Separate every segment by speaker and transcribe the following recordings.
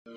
Speaker 1: The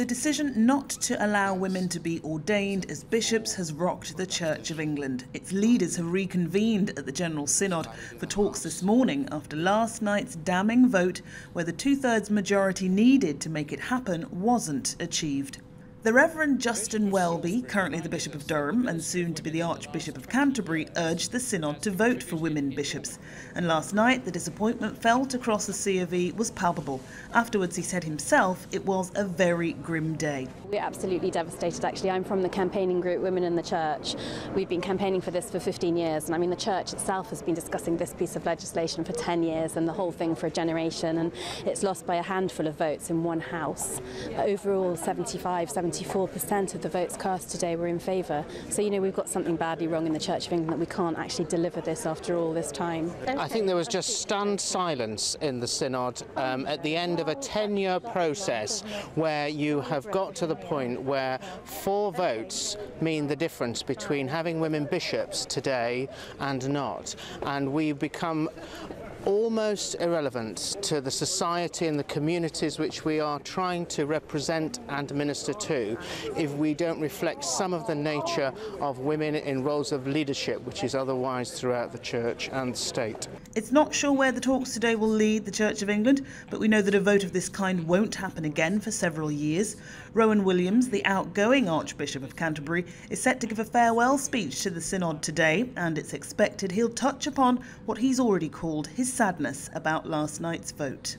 Speaker 1: decision not to allow women to be ordained as bishops has rocked the Church of England. Its leaders have reconvened at the General Synod for talks this morning after last night's damning vote where the two-thirds majority needed to make it happen wasn't achieved. The Reverend Justin Welby, currently the Bishop of Durham and soon to be the Archbishop of Canterbury, urged the Synod to vote for women bishops. And last night, the disappointment felt across the C of E was palpable. Afterwards, he said himself it was a very grim day.
Speaker 2: We're absolutely devastated, actually. I'm from the campaigning group Women in the Church. We've been campaigning for this for 15 years, and I mean, the Church itself has been discussing this piece of legislation for 10 years and the whole thing for a generation, and it's lost by a handful of votes in one house. Overall, 74% of the votes cast today were in favour. So, you know, we've got something badly wrong in the Church of England that we can't actually deliver this after all this time.
Speaker 3: I think there was just stunned silence in the Synod at the end of a 10-year process where you have got to the point where 4 votes mean the difference between having women bishops today and not. And we've become almost irrelevant to the society and the communities which we are trying to represent and minister to if we don't reflect some of the nature of women in roles of leadership, which is otherwise throughout the Church and the state.
Speaker 1: It's not sure where the talks today will lead the Church of England, but we know that a vote of this kind won't happen again for several years. Rowan Williams, the outgoing Archbishop of Canterbury, is set to give a farewell speech to the Synod today, and it's expected he'll touch upon what he's already called his sadness about last night's vote.